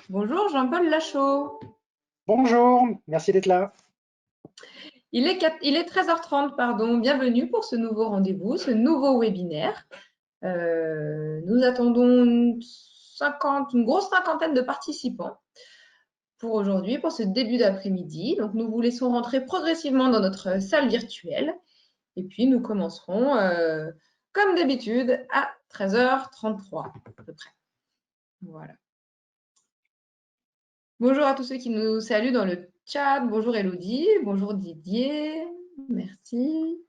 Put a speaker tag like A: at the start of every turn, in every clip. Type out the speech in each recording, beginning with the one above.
A: Bonjour Jean-Paul Lachaud.
B: Bonjour, merci d'être là.
A: Il est 13h30, pardon. Bienvenue pour ce nouveau rendez-vous, ce nouveau webinaire. Nous attendons une grosse cinquantaine de participants pour aujourd'hui, pour ce début d'après-midi. Donc, nous vous laissons rentrer progressivement dans notre salle virtuelle. Et puis, nous commencerons, comme d'habitude, à 13h33 à peu près. Voilà. Bonjour à tous ceux qui nous saluent dans le chat. Bonjour Elodie, bonjour Didier, merci.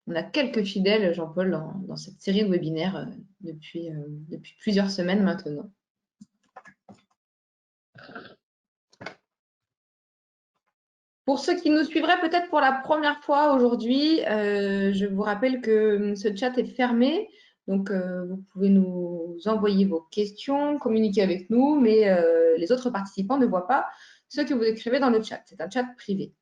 A: On a quelques fidèles, Jean-Paul, dans cette série de webinaires depuis plusieurs semaines maintenant. Pour ceux qui nous suivraient peut-être pour la première fois aujourd'hui, je vous rappelle que ce chat est fermé. Donc, vous pouvez nous envoyer vos questions, communiquer avec nous, mais les autres participants ne voient pas ce que vous écrivez dans le chat. C'est un chat privé.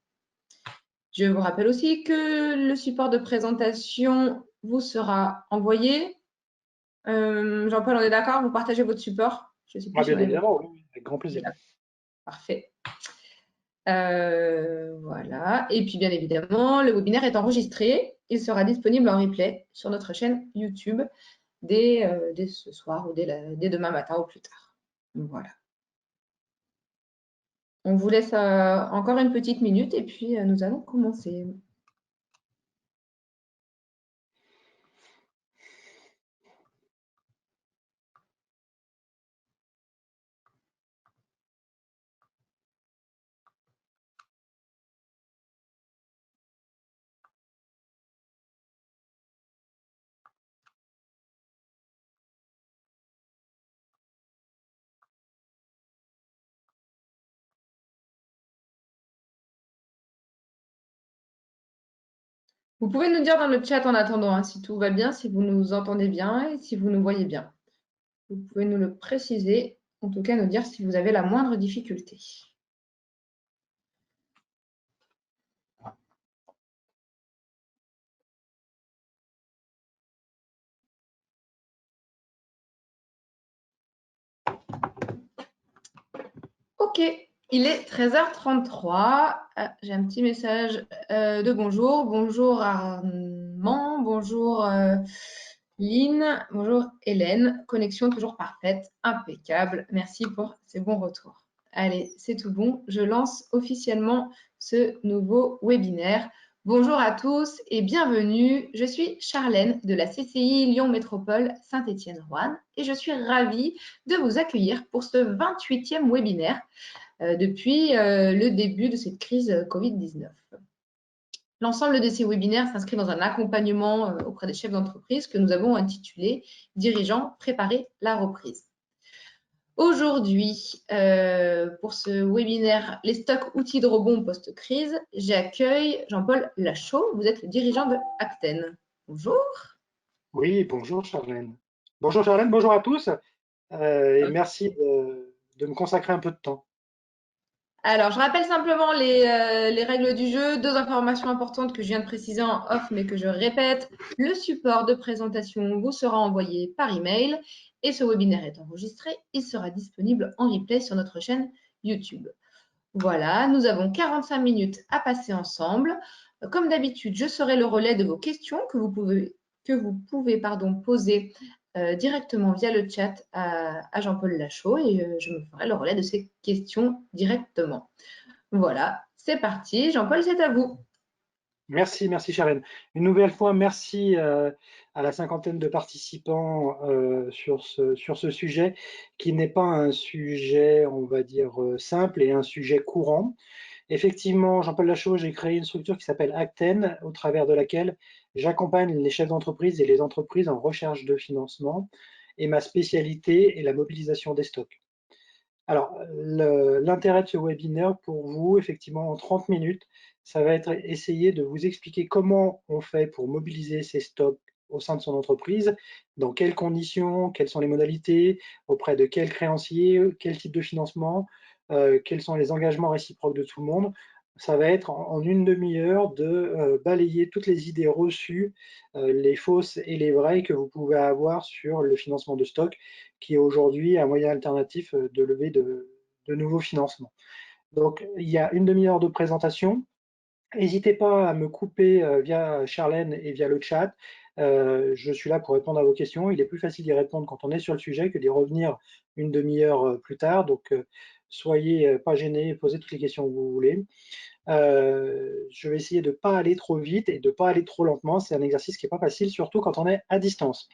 A: Je vous rappelle aussi que le support de présentation vous sera envoyé. Jean-Paul, on est d'accord? Vous partagez votre support? Je ne sais plus si
B: Bien
A: on est
B: évidemment, oui, avec grand
A: on est
B: plaisir.
A: d'accord. Parfait. Voilà. Et puis, bien évidemment, le webinaire est enregistré. Il sera disponible en replay sur notre chaîne YouTube dès ce soir ou dès demain matin ou plus tard. Voilà. On vous laisse encore une petite minute et puis nous allons commencer. Vous pouvez nous dire dans le chat en attendant hein, si tout va bien, si vous nous entendez bien et si vous nous voyez bien. Vous pouvez nous le préciser, en tout cas nous dire si vous avez la moindre difficulté. Ok, il est 13h33. Ah, j'ai un petit message de bonjour. Bonjour Armand, bonjour Lynn, bonjour Hélène. Connexion toujours parfaite, impeccable. Merci pour ces bons retours. Allez, c'est tout bon. Je lance officiellement ce nouveau webinaire. Bonjour à tous et bienvenue. Je suis Charlène de la CCI Lyon Métropole Saint-Étienne-Roanne et je suis ravie de vous accueillir pour ce 28e webinaire depuis le début de cette crise Covid-19. L'ensemble de ces webinaires s'inscrit dans un accompagnement auprès des chefs d'entreprise que nous avons intitulé « Dirigeants, préparer la reprise ». Aujourd'hui, pour ce webinaire « Les stocks outils de rebond post-crise », j'accueille Jean-Paul Lachaud. Vous êtes le dirigeant de Acten. Bonjour.
B: Oui, bonjour Charlène. Bonjour Charlène, bonjour à tous et merci de me consacrer un peu de temps.
A: Alors, je rappelle simplement les règles du jeu. Deux informations importantes que je viens de préciser en off, mais que je répète. Le support de présentation vous sera envoyé par email et ce webinaire est enregistré. Il sera disponible en replay sur notre chaîne YouTube. Voilà, nous avons 45 minutes à passer ensemble. Comme d'habitude, je serai le relais de vos questions que vous pouvez poser directement via le chat à Jean-Paul Lachaud et je me ferai le relais de ces questions directement. Voilà, c'est parti. Jean-Paul, c'est à vous.
B: Merci Charlène. Une nouvelle fois, merci à la cinquantaine de participants sur ce sujet qui n'est pas un sujet, on va dire, simple et un sujet courant. Effectivement, Jean-Paul Lachaud, j'ai créé une structure qui s'appelle Acten, au travers de laquelle j'accompagne les chefs d'entreprise et les entreprises en recherche de financement. Et ma spécialité est la mobilisation des stocks. Alors, l'intérêt de ce webinaire pour vous, effectivement, en 30 minutes, ça va être essayer de vous expliquer comment on fait pour mobiliser ces stocks au sein de son entreprise, dans quelles conditions, quelles sont les modalités, auprès de quels créanciers, quel type de financement, quels sont les engagements réciproques de tout le monde, ça va être en une demi-heure de balayer toutes les idées reçues, les fausses et les vraies que vous pouvez avoir sur le financement de stock, qui est aujourd'hui un moyen alternatif de lever de nouveaux financements. Donc, il y a une demi-heure de présentation. N'hésitez pas à me couper via Charlène et via le chat. Je suis là pour répondre à vos questions. Il est plus facile d'y répondre quand on est sur le sujet que d'y revenir une demi-heure plus tard. Donc, soyez pas gênés, posez toutes les questions que vous voulez. Je vais essayer de ne pas aller trop vite et de ne pas aller trop lentement. C'est un exercice qui n'est pas facile, surtout quand on est à distance.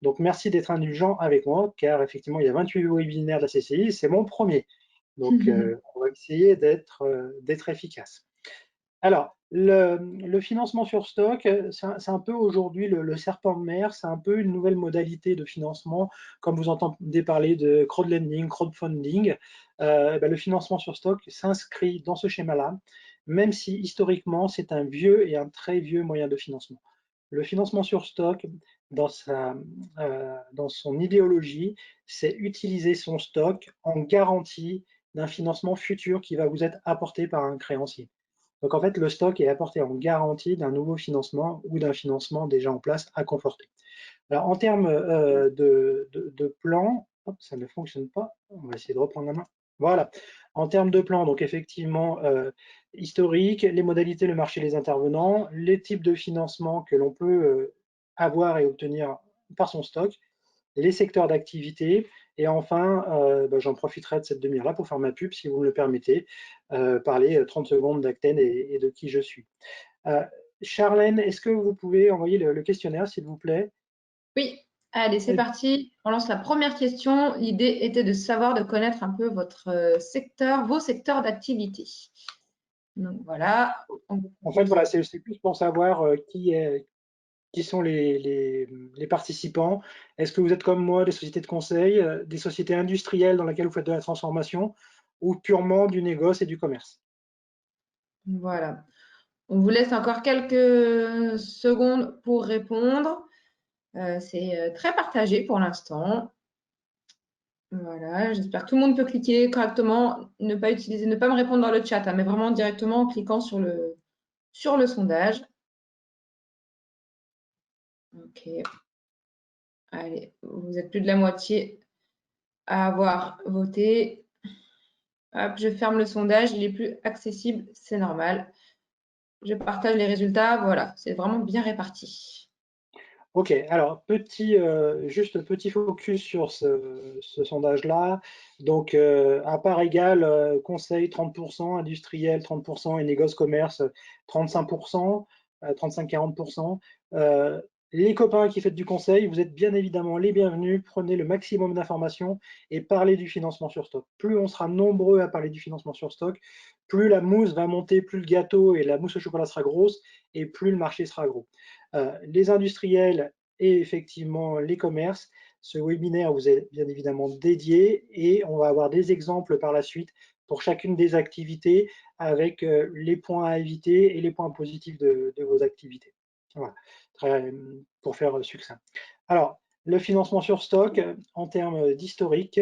B: Donc, merci d'être indulgent avec moi, car effectivement, il y a 28 webinaires de la CCI, c'est mon premier. Donc, on va essayer d'être efficace. Alors, le financement sur stock, c'est un peu aujourd'hui le serpent de mer, c'est un peu une nouvelle modalité de financement, comme vous entendez parler de crowdlending, crowdfunding. Le financement sur stock s'inscrit dans ce schéma-là, même si historiquement c'est un vieux et un très vieux moyen de financement. Le financement sur stock, dans son idéologie, c'est utiliser son stock en garantie d'un financement futur qui va vous être apporté par un créancier. Donc en fait, le stock est apporté en garantie d'un nouveau financement ou d'un financement déjà en place à conforter. Alors en termes de plan, hop, ça ne fonctionne pas, on va essayer de reprendre la main. Voilà. En termes de plan, donc effectivement, historique, les modalités, le marché, les intervenants, les types de financement que l'on peut avoir et obtenir par son stock, les secteurs d'activité, et enfin, j'en profiterai de cette demi-heure-là pour faire ma pub, si vous me le permettez, parler 30 secondes d'Acten et de qui je suis. Charlène, est-ce que vous pouvez envoyer le questionnaire, s'il vous plaît?
A: Oui, allez, c'est parti. On lance la première question. L'idée était de savoir, de connaître un peu votre secteur, vos secteurs d'activité. Donc voilà.
B: En fait, voilà, c'est plus pour savoir qui sont les participants. Est-ce que vous êtes comme moi des sociétés de conseil, des sociétés industrielles dans lesquelles vous faites de la transformation, ou purement du négoce et du commerce?
A: Voilà. On vous laisse encore quelques secondes pour répondre. C'est très partagé pour l'instant. Voilà, j'espère que tout le monde peut cliquer correctement, ne pas me répondre dans le chat, hein, mais vraiment directement en cliquant sur le sondage. Ok. Allez, vous êtes plus de la moitié à avoir voté. Hop, je ferme le sondage, il est plus accessible, c'est normal. Je partage les résultats, voilà, c'est vraiment bien réparti.
B: Ok, alors juste petit focus sur ce sondage-là. Donc, à part égale, conseil 30%, industriel 30% et négoce commerce 35%, 35-40%. Les copains qui faites du conseil, vous êtes bien évidemment les bienvenus. Prenez le maximum d'informations et parlez du financement sur stock. Plus on sera nombreux à parler du financement sur stock, plus la mousse va monter, plus le gâteau et la mousse au chocolat sera grosse et plus le marché sera gros. Les industriels et effectivement les commerces. Ce webinaire vous est bien évidemment dédié et on va avoir des exemples par la suite pour chacune des activités avec les points à éviter et les points positifs de vos activités. Voilà, pour faire succinct. Alors, le financement sur stock, en termes d'historique,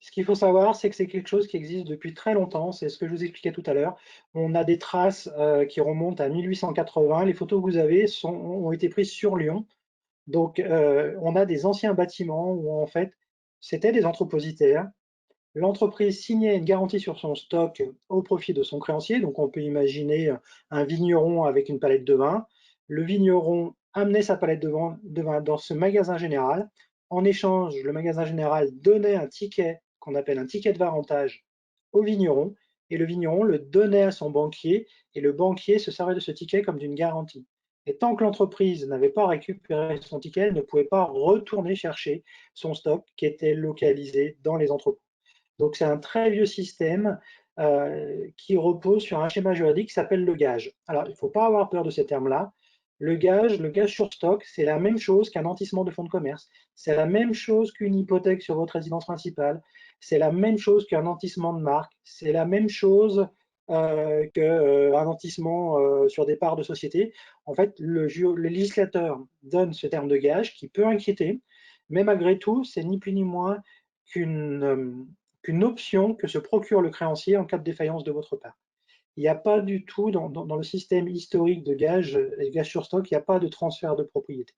B: ce qu'il faut savoir, c'est que c'est quelque chose qui existe depuis très longtemps. C'est ce que je vous expliquais tout à l'heure. On a des traces qui remontent à 1880. Les photos que vous avez ont été prises sur Lyon. Donc, on a des anciens bâtiments où, en fait, c'était des entrepositaires. L'entreprise signait une garantie sur son stock au profit de son créancier. Donc, on peut imaginer un vigneron avec une palette de vin. Le vigneron amenait sa palette de vin dans ce magasin général. En échange, le magasin général donnait un ticket qu'on appelle un ticket de varentage au vigneron. Et le vigneron le donnait à son banquier. Et le banquier se servait de ce ticket comme d'une garantie. Et tant que l'entreprise n'avait pas récupéré son ticket, elle ne pouvait pas retourner chercher son stock qui était localisé dans les entrepôts. Donc c'est un très vieux système qui repose sur un schéma juridique qui s'appelle le gage. Alors il ne faut pas avoir peur de ces termes-là. Le gage sur stock, c'est la même chose qu'un nantissement de fonds de commerce. C'est la même chose qu'une hypothèque sur votre résidence principale. C'est la même chose qu'un nantissement de marque. C'est la même chose qu'un nantissement sur des parts de société. En fait, le législateur donne ce terme de gage qui peut inquiéter, mais malgré tout, c'est ni plus ni moins qu'une option que se procure le créancier en cas de défaillance de votre part. Il n'y a pas du tout, dans le système historique de gage, les gages sur stock, il n'y a pas de transfert de propriété.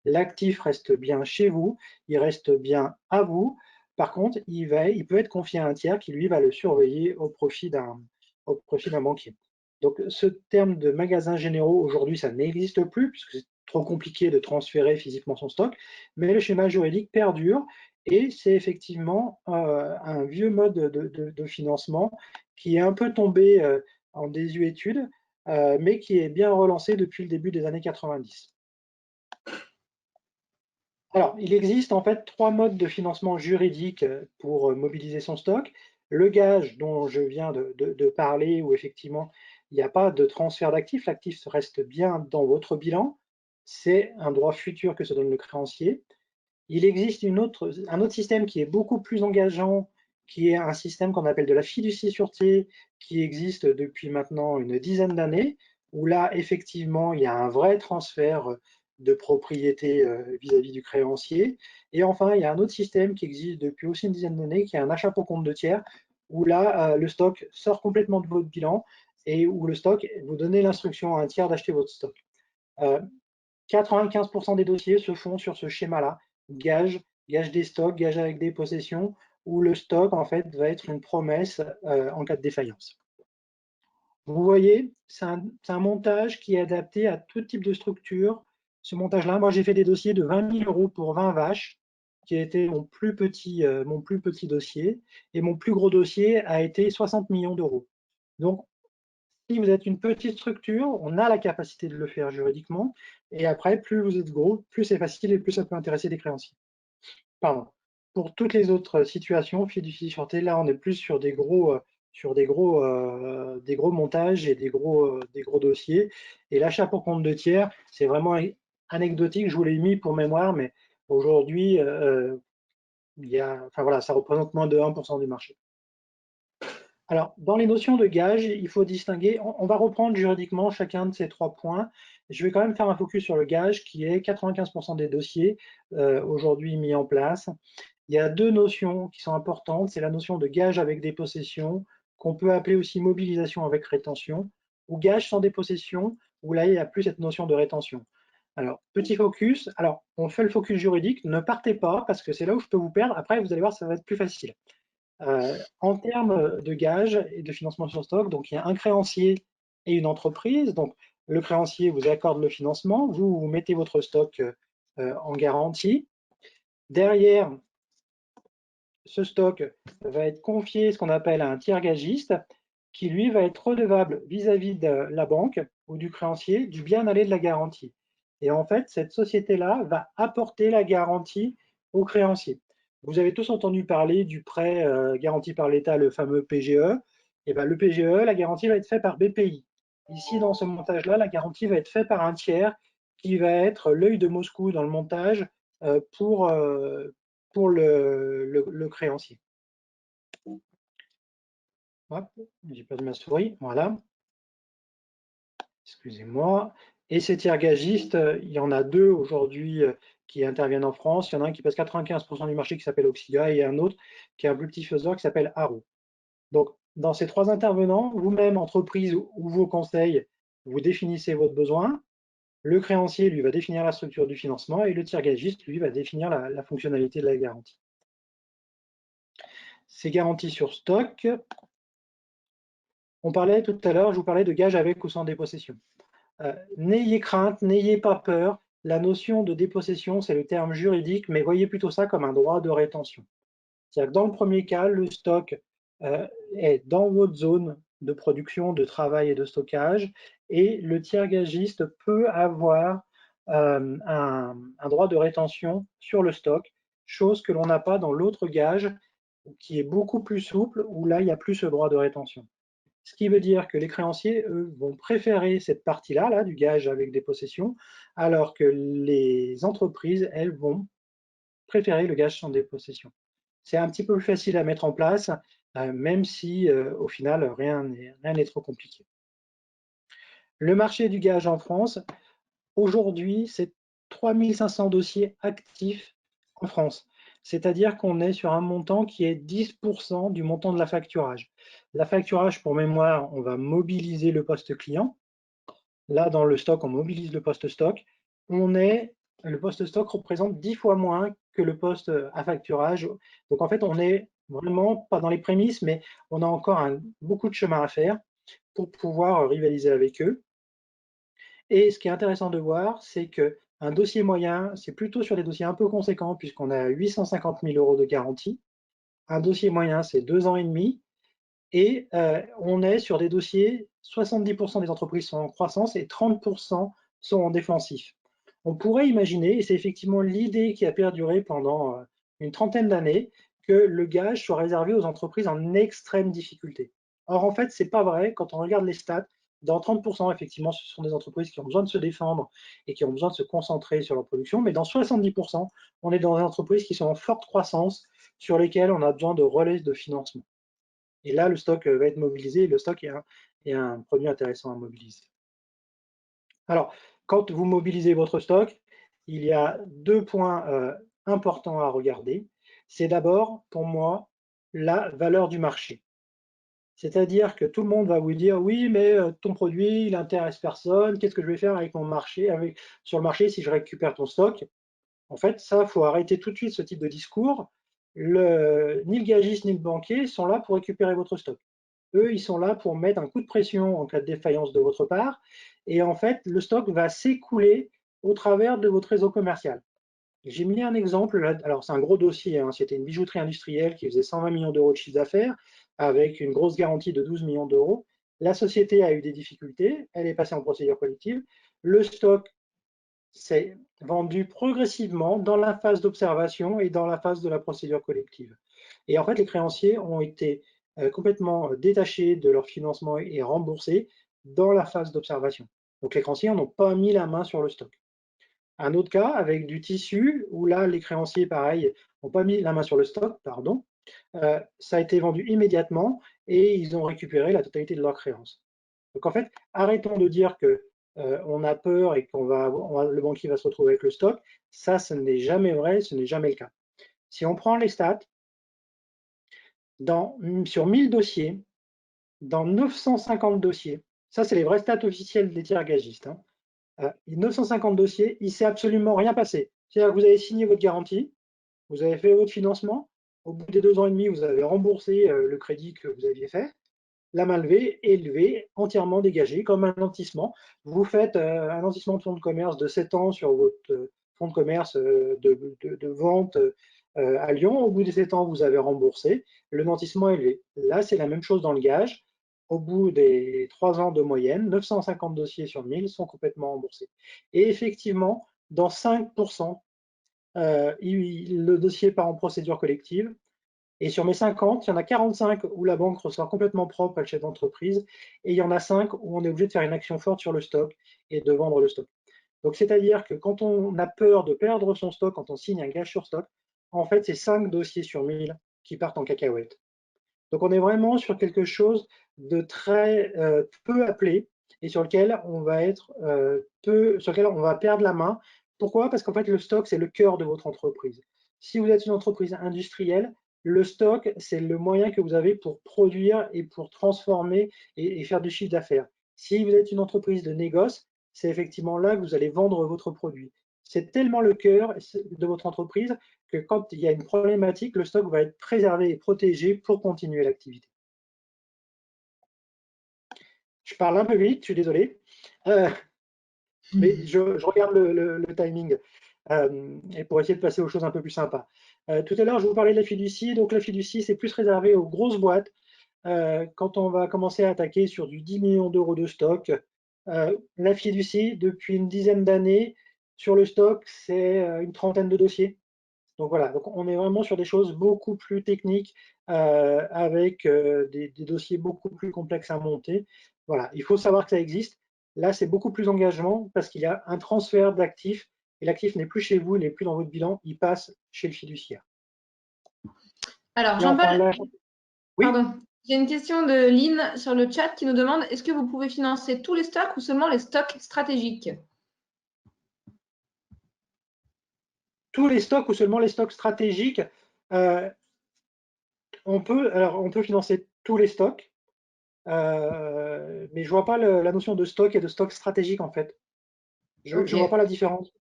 B: L'actif reste bien chez vous, il reste bien à vous. Par contre, il peut être confié à un tiers qui, lui, va le surveiller au profit d'un banquier. Donc, ce terme de magasins généraux, aujourd'hui, ça n'existe plus, puisque c'est trop compliqué de transférer physiquement son stock, mais le schéma juridique perdure, et c'est effectivement un vieux mode de financement qui est un peu tombé en désuétude, mais qui est bien relancé depuis le début des années 90. Alors, il existe en fait 3 modes de financement juridique pour mobiliser son stock. Le gage dont je viens de parler, où effectivement il n'y a pas de transfert d'actifs, l'actif reste bien dans votre bilan. C'est un droit futur que se donne le créancier. Il existe un autre système qui est beaucoup plus engageant, qui est un système qu'on appelle de la fiducie-sûreté, qui existe depuis maintenant une dizaine d'années, où là, effectivement, il y a un vrai transfert de propriété vis-à-vis du créancier. Et enfin, il y a un autre système qui existe depuis aussi une dizaine d'années, qui est un achat pour compte de tiers, où là, le stock sort complètement de votre bilan et où le stock, vous donnez l'instruction à un tiers d'acheter votre stock. 95% des dossiers se font sur ce schéma-là, gage des stocks, gage avec des possessions, où le stock en fait va être une promesse en cas de défaillance. Vous voyez, c'est un montage qui est adapté à tout type de structure. Ce montage-là, moi j'ai fait des dossiers de 20 000 € pour 20 vaches, qui a été mon plus petit dossier, et mon plus gros dossier a été 60 millions d'euros. Donc, si vous êtes une petite structure, on a la capacité de le faire juridiquement. Et après, plus vous êtes gros, plus c'est facile et plus ça peut intéresser des créanciers. Pardon. Pour toutes les autres situations, fiducie-sûreté, là, on est plus sur des gros montages et des gros dossiers. Et l'achat pour compte de tiers, c'est vraiment anecdotique. Je vous l'ai mis pour mémoire, mais aujourd'hui, ça représente moins de 1% du marché. Alors, dans les notions de gage, il faut distinguer, on va reprendre juridiquement chacun de ces 3 points. Je vais quand même faire un focus sur le gage, qui est 95% des dossiers aujourd'hui mis en place. Il y a 2 notions qui sont importantes, c'est la notion de gage avec des possessions, qu'on peut appeler aussi mobilisation avec rétention, ou gage sans dépossession, où là, il n'y a plus cette notion de rétention. Alors, petit focus, alors on fait le focus juridique, ne partez pas, parce que c'est là où je peux vous perdre, après vous allez voir, ça va être plus facile. En termes de gage et de financement sur stock, donc il y a un créancier et une entreprise. Donc le créancier vous accorde le financement, vous mettez votre stock en garantie. Derrière, ce stock va être confié, ce qu'on appelle à un tiers gagiste, qui lui va être redevable vis-à-vis de la banque ou du créancier du bien aller de la garantie. Et en fait, cette société-là va apporter la garantie au créancier. Vous avez tous entendu parler du prêt garanti par l'État, le fameux PGE. Et bien, le PGE, la garantie va être faite par BPI. Ici, dans ce montage-là, la garantie va être faite par un tiers qui va être l'œil de Moscou dans le montage pour le créancier. Hop, j'ai perdu ma souris, voilà. Excusez-moi. Et ces tiers gagistes, il y en a 2 aujourd'hui qui interviennent en France. Il y en a un qui passe 95% du marché qui s'appelle Oxia et un autre qui est un plus petit faiseur qui s'appelle Haro. Donc, dans ces 3 intervenants, vous-même, entreprise ou vos conseils, vous définissez votre besoin. Le créancier, lui, va définir la structure du financement et le tiers gagiste, lui, va définir la fonctionnalité de la garantie. Ces garanties sur stock, on parlait tout à l'heure, je vous parlais de gage avec ou sans dépossession. N'ayez crainte, n'ayez pas peur. La notion de dépossession, c'est le terme juridique, mais voyez plutôt ça comme un droit de rétention. C'est-à-dire que dans le premier cas, le stock est dans votre zone de production, de travail et de stockage, et le tiers gagiste peut avoir un droit de rétention sur le stock, chose que l'on n'a pas dans l'autre gage, qui est beaucoup plus souple, où là, il n'y a plus ce droit de rétention. Ce qui veut dire que les créanciers, eux, vont préférer cette partie-là, là, du gage avec des possessions, alors que les entreprises, elles, vont préférer le gage sans dépossession. C'est un petit peu plus facile à mettre en place, même si au final, rien n'est trop compliqué. Le marché du gage en France, aujourd'hui, c'est 3 500 dossiers actifs en France. c'est-à-dire qu'on est sur un montant qui est 10% du montant de l'affacturage. L'affacturage, pour mémoire, on va mobiliser le poste client. Là, dans le stock, on mobilise le poste stock. Le poste stock représente 10 fois moins que le poste affacturage. Donc en fait, on est vraiment pas dans les prémices, mais on a encore beaucoup de chemin à faire pour pouvoir rivaliser avec eux. Et ce qui est intéressant de voir, c'est qu'un dossier moyen, c'est plutôt sur des dossiers un peu conséquents, puisqu'on a 850 000 € de garantie. Un dossier moyen, c'est 2 ans et demi. Et on est sur des dossiers, 70% des entreprises sont en croissance et 30% sont en défensif. On pourrait imaginer, et c'est effectivement l'idée qui a perduré pendant une trentaine d'années, que le gage soit réservé aux entreprises en extrême difficulté. Or, en fait, ce n'est pas vrai. Quand on regarde les stats, dans 30%, effectivement, ce sont des entreprises qui ont besoin de se défendre et qui ont besoin de se concentrer sur leur production, mais dans 70%, on est dans des entreprises qui sont en forte croissance, sur lesquelles on a besoin de relais de financement. Et là, le stock va être mobilisé. Le stock est un produit intéressant à mobiliser. Alors, quand vous mobilisez votre stock, il y a deux points importants à regarder. C'est d'abord, pour moi, la valeur du marché. C'est-à-dire que tout le monde va vous dire, oui, mais ton produit, il n'intéresse personne. Qu'est-ce que je vais faire avec mon marché, sur le marché si je récupère ton stock? En fait, ça, il faut arrêter tout de suite ce type de discours. Ni le gagiste ni le banquier sont là pour récupérer votre stock. Eux, ils sont là pour mettre un coup de pression en cas de défaillance de votre part. Et en fait, le stock va s'écouler au travers de votre réseau commercial. J'ai mis un exemple, là, alors c'est un gros dossier, hein, c'était une bijouterie industrielle qui faisait 120 millions d'euros de chiffre d'affaires avec une grosse garantie de 12 millions d'euros. La société a eu des difficultés, elle est passée en procédure collective. Le stock s'est vendu progressivement dans la phase d'observation et dans la phase de la procédure collective. Et en fait, les créanciers ont été complètement détachés de leur financement et remboursés dans la phase d'observation. Donc les créanciers n'ont pas mis la main sur le stock. Un autre cas avec du tissu, où là, les créanciers, pareil, n'ont pas mis la main sur le stock, pardon. Ça a été vendu immédiatement et ils ont récupéré la totalité de leurs créances. Donc en fait, arrêtons de dire que on a peur et le banquier va se retrouver avec le stock. Ça, ce n'est jamais vrai, ce n'est jamais le cas. Si on prend les stats, sur 1000 dossiers, dans 950 dossiers, ça c'est les vrais stats officiels des tiers gagistes, hein, 950 dossiers, il ne s'est absolument rien passé. C'est-à-dire que vous avez signé votre garantie, vous avez fait votre financement, au bout des 2 ans et demi, vous avez remboursé le crédit que vous aviez fait, la main levée est levée, entièrement dégagée, comme un nantissement. Vous faites un nantissement de fonds de commerce de 7 ans sur votre fonds de commerce de vente à Lyon. Au bout des 7 ans, vous avez remboursé. Le nantissement est levé. Là, c'est la même chose dans le gage. Au bout des 3 ans de moyenne, 950 dossiers sur 1000 sont complètement remboursés. Et effectivement, dans 5%, le dossier part en procédure collective. Et sur mes 50, il y en a 45 où la banque ressort complètement propre à le chef d'entreprise, et il y en a 5 où on est obligé de faire une action forte sur le stock et de vendre le stock. Donc, c'est-à-dire que quand on a peur de perdre son stock, quand on signe un gage sur stock, en fait, c'est 5 dossiers sur 1000 qui partent en cacahuète. Donc, on est vraiment sur quelque chose de très peu appelé et sur lequel on va sur lequel on va perdre la main. Pourquoi? Parce qu'en fait, le stock, c'est le cœur de votre entreprise. Si vous êtes une entreprise industrielle, le stock, c'est le moyen que vous avez pour produire et pour transformer et faire du chiffre d'affaires. Si vous êtes une entreprise de négoce, c'est effectivement là que vous allez vendre votre produit. C'est tellement le cœur de votre entreprise que quand il y a une problématique, le stock va être préservé et protégé pour continuer l'activité. Je parle un peu vite, je suis désolé, mais je regarde le timing et pour essayer de passer aux choses un peu plus sympas. Tout à l'heure, je vous parlais de la fiducie. Donc la fiducie, c'est plus réservé aux grosses boîtes. Quand on va commencer à attaquer sur du 10 millions d'euros de stock, la fiducie, depuis une dizaine d'années, sur le stock, c'est une trentaine de dossiers. Donc voilà, donc on est vraiment sur des choses beaucoup plus techniques avec des dossiers beaucoup plus complexes à monter. Voilà, il faut savoir que ça existe. Là, c'est beaucoup plus engagement parce qu'il y a un transfert d'actifs et l'actif n'est plus chez vous, il n'est plus dans votre bilan, il passe chez le fiduciaire.
A: Alors,
B: Et enfin,
A: Jean-Paul,
B: là, oui.
A: pardon, j'ai une question de Lynn sur le chat qui nous demande est-ce que vous pouvez financer tous les stocks ou seulement les stocks stratégiques?
B: tous les stocks ou seulement les stocks stratégiques. On peut financer tous les stocks, mais je vois pas la notion de stock et de stock stratégique en fait. Je
A: Ok.
B: ne vois pas la différence.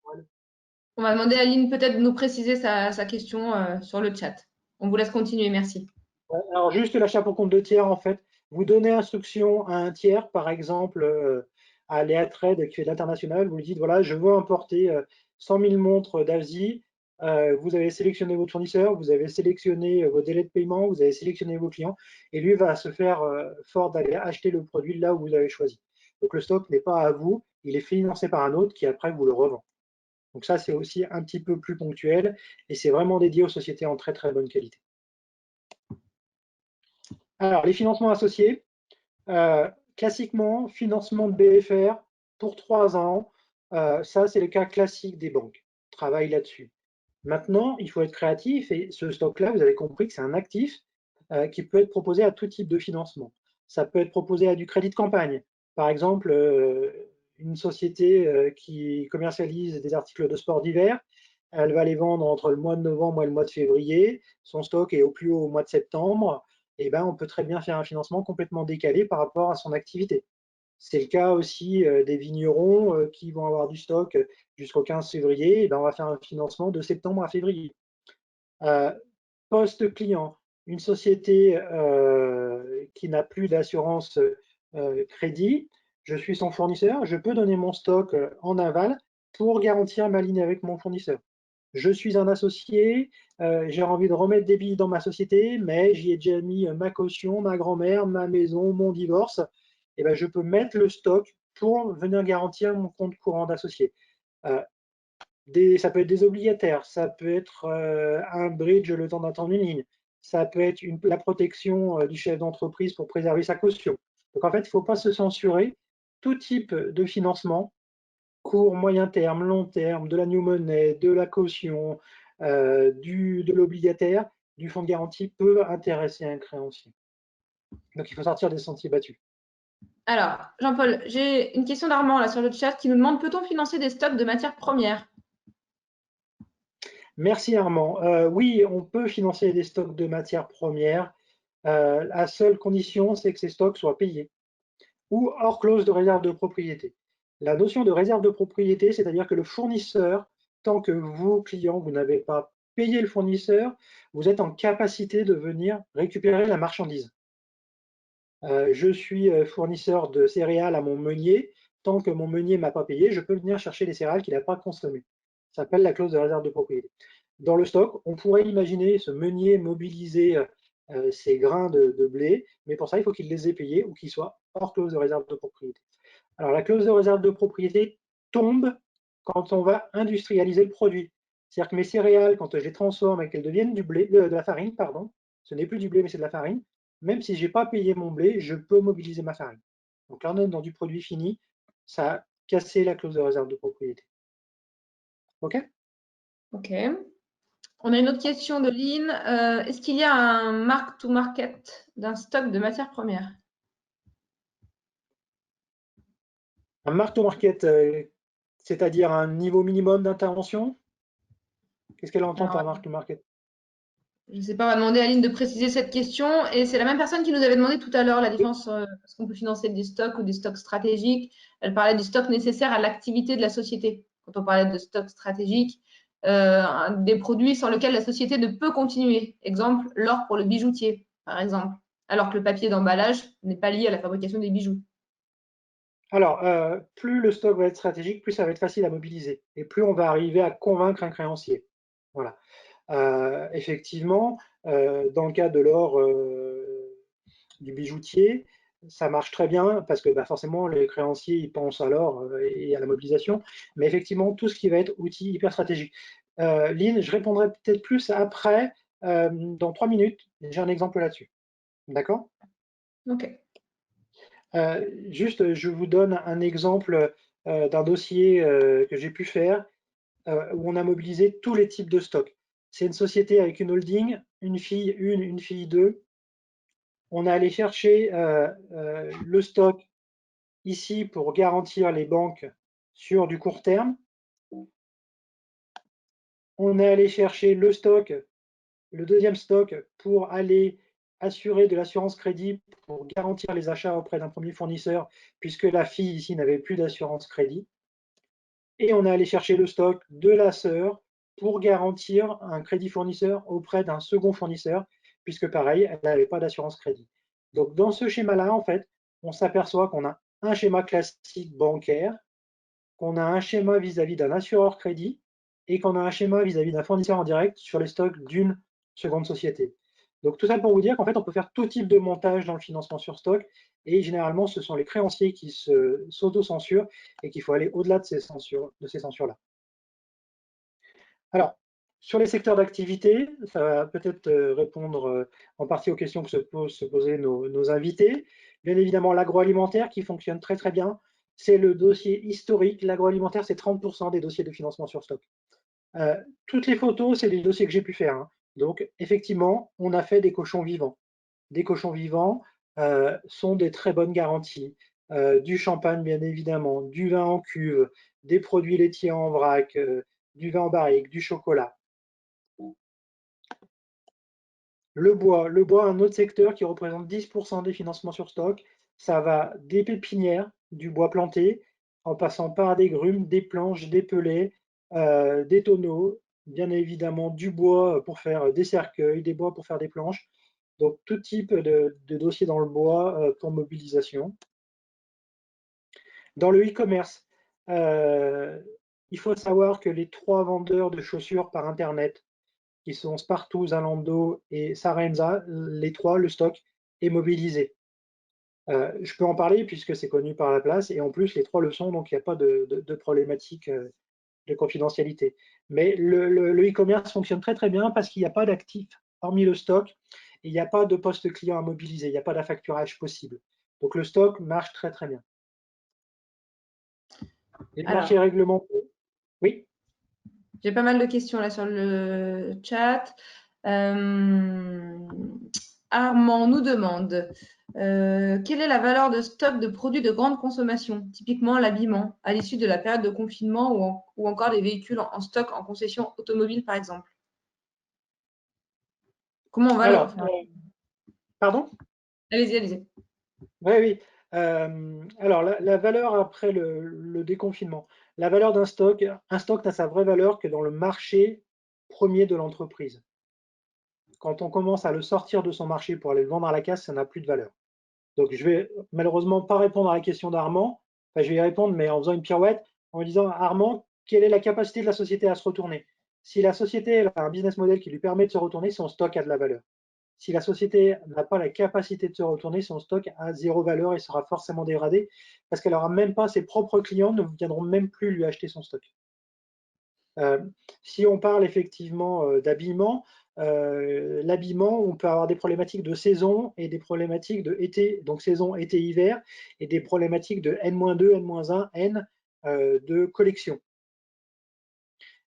A: On va demander à Aline peut-être de nous préciser sa question sur le chat. On vous laisse continuer, merci.
B: Alors juste l'achat pour compte de tiers en fait. Vous donnez instruction à un tiers, par exemple à Léa Trade qui fait de l'international, vous lui dites voilà, je veux importer 100 000 montres d'Asie. Vous avez sélectionné votre fournisseur, vous avez sélectionné vos délais de paiement, vous avez sélectionné vos clients, et lui va se faire fort d'aller acheter le produit là où vous avez choisi. Donc le stock n'est pas à vous, il est financé par un autre qui après vous le revend. Donc ça, c'est aussi un petit peu plus ponctuel et c'est vraiment dédié aux sociétés en très très bonne qualité. Alors, les financements associés, classiquement, financement de BFR pour 3 ans, ça c'est le cas classique des banques. Travaille là-dessus. Maintenant, il faut être créatif et ce stock-là, vous avez compris que c'est un actif qui peut être proposé à tout type de financement. Ça peut être proposé à du crédit de campagne. Par exemple, une société qui commercialise des articles de sport d'hiver, elle va les vendre entre le mois de novembre et le mois de février. Son stock est au plus haut au mois de septembre. Et ben, on peut très bien faire un financement complètement décalé par rapport à son activité. C'est le cas aussi des vignerons qui vont avoir du stock jusqu'au 15 février. Et ben, on va faire un financement de septembre à février. Poste client, une société qui n'a plus d'assurance crédit, je suis son fournisseur, je peux donner mon stock en aval pour garantir ma ligne avec mon fournisseur. Je suis un associé, j'ai envie de remettre des billes dans ma société, mais j'y ai déjà mis ma caution, ma grand-mère, ma maison, mon divorce. Et ben, je peux mettre le stock pour venir garantir mon compte courant d'associé. Euh, ça peut être des obligataires, ça peut être un bridge le temps d'attendre une ligne, ça peut être la protection du chef d'entreprise pour préserver sa caution. Donc en fait, il ne faut pas se censurer. Tout type de financement, court, moyen terme, long terme, de la new money, de la caution, de l'obligataire, du fonds de garantie peut intéresser un créancier. Donc il faut sortir des sentiers battus.
A: Alors, Jean-Paul, j'ai une question d'Armand là sur le chat qui nous demande peut-on financer des stocks de matières premières?
B: Merci Armand. Oui, on peut financer des stocks de matières premières. La seule condition, c'est que ces stocks soient payés ou hors clause de réserve de propriété. La notion de réserve de propriété, c'est-à-dire que le fournisseur, tant que vous, client, vous n'avez pas payé le fournisseur, vous êtes en capacité de venir récupérer la marchandise. Je suis fournisseur de céréales à mon meunier. Tant que mon meunier ne m'a pas payé, je peux venir chercher les céréales qu'il n'a pas consommées. Ça s'appelle la clause de réserve de propriété. Dans le stock, on pourrait imaginer ce meunier mobiliser ses grains de blé, mais pour ça, il faut qu'il les ait payés ou qu'ils soient hors clause de réserve de propriété. Alors, la clause de réserve de propriété tombe quand on va industrialiser le produit. C'est-à-dire que mes céréales, quand je les transforme et qu'elles deviennent du blé, de la farine, pardon, ce n'est plus du blé, mais c'est de la farine, même si je n'ai pas payé mon blé, je peux mobiliser ma farine. Donc là, on est dans du produit fini, ça a cassé la clause de réserve de propriété. OK?
A: Ok. On a une autre question de Lynn. Est-ce qu'il y a un mark-to-market d'un stock de matières premières?
B: Un mark-to-market, c'est-à-dire un niveau minimum d'intervention? Qu'est-ce qu'elle entend par
A: Alors,
B: mark-to-market?
A: je ne sais pas, on va demander à Aline de préciser cette question. Et c'est la même personne qui nous avait demandé tout à l'heure la différence, est-ce qu'on peut financer des stocks ou des stocks stratégiques? Elle parlait du stock nécessaire à l'activité de la société. Quand on parlait de stock stratégique, des produits sans lesquels la société ne peut continuer. Exemple, l'or pour le bijoutier, par exemple. Alors que le papier d'emballage n'est pas lié à la fabrication des bijoux.
B: Alors, plus le stock va être stratégique, plus ça va être facile à mobiliser et plus on va arriver à convaincre un créancier. Voilà. Effectivement, dans le cas de l'or du bijoutier, ça marche très bien parce que bah, forcément les créanciers ils pensent à l'or et à la mobilisation, mais effectivement tout ce qui va être outil hyper stratégique. Lynn, je répondrai peut-être plus après, dans 3 minutes, j'ai un exemple là-dessus. D'accord?
A: Ok.
B: Juste, je vous donne un exemple d'un dossier que j'ai pu faire où on a mobilisé tous les types de stocks. C'est une société avec une holding, une fille 1, une fille 2. On est allé chercher le stock ici pour garantir les banques sur du court terme. on est allé chercher le stock, le deuxième stock, pour aller assurer de l'assurance crédit pour garantir les achats auprès d'un premier fournisseur, puisque la fille ici n'avait plus d'assurance crédit. Et on est allé chercher le stock de la sœur pour garantir un crédit fournisseur auprès d'un second fournisseur, puisque pareil, elle n'avait pas d'assurance crédit. Donc dans ce schéma-là, en fait, on s'aperçoit qu'on a un schéma classique bancaire, qu'on a un schéma vis-à-vis d'un assureur crédit et qu'on a un schéma vis-à-vis d'un fournisseur en direct sur les stocks d'une seconde société. Donc tout ça pour vous dire qu'en fait, on peut faire tout type de montage dans le financement sur stock et généralement, ce sont les créanciers qui s'auto-censurent et qu'il faut aller au-delà de ces censures-là. Alors, sur les secteurs d'activité, ça va peut-être répondre en partie aux questions que se posaient nos invités. Bien évidemment, l'agroalimentaire qui fonctionne très très bien, c'est le dossier historique. L'agroalimentaire, c'est 30% des dossiers de financement sur stock. Toutes les photos, c'est des dossiers que j'ai pu faire, hein. Donc, effectivement, on a fait des cochons vivants. Des cochons vivants sont des très bonnes garanties. Du champagne, bien évidemment, du vin en cuve, des produits laitiers en vrac, du vin en barrique, du chocolat. Le bois, un autre secteur qui représente 10% des financements sur stock, ça va des pépinières, du bois planté, en passant par des grumes, des planches, des pellets, des tonneaux, bien évidemment du bois pour faire des cercueils, des bois pour faire des planches. Donc tout type de dossier dans le bois pour mobilisation. Dans le e-commerce, il faut savoir que les 3 vendeurs de chaussures par Internet, qui sont Spartoo, Zalando et Sarenza, les 3, le stock est mobilisé. Je peux en parler puisque c'est connu par la place et en plus les 3 le sont, donc il n'y a pas de problématique de confidentialité. Mais le e-commerce fonctionne très très bien parce qu'il n'y a pas d'actifs hormis le stock et il n'y a pas de poste client à mobiliser, il n'y a pas d'affacturage possible. Donc le stock marche très très bien. Les marchés
A: Alors,
B: réglementés, oui.
A: j'ai pas mal de questions là sur le chat. Euh, Armand nous demande quelle est la valeur de stock de produits de grande consommation, typiquement l'habillement, à l'issue de la période de confinement ou encore des véhicules en stock en concession automobile, par exemple. Comment on va le...
B: Alors,
A: Enfin,
B: pardon?
A: allez-y, allez-y.
B: Oui, oui. Alors, la valeur après le déconfinement, la valeur d'un stock, un stock n'a sa vraie valeur que dans le marché premier de l'entreprise. Quand on commence à le sortir de son marché pour aller le vendre à la casse, ça n'a plus de valeur. Donc, je vais malheureusement pas répondre à la question d'Armand. Enfin, je vais y répondre, mais en faisant une pirouette, en lui disant, Armand, quelle est la capacité de la société à se retourner? Si la société a un business model qui lui permet de se retourner, son stock a de la valeur. Si la société n'a pas la capacité de se retourner, son stock a zéro valeur et sera forcément dégradé parce qu'elle n'aura même pas, ses propres clients ne viendront même plus lui acheter son stock. Si on parle effectivement d'habillement, l'habillement, on peut avoir des problématiques de saison et des problématiques de été, donc saison, été, hiver, et des problématiques de N-2, N-1, N de collection.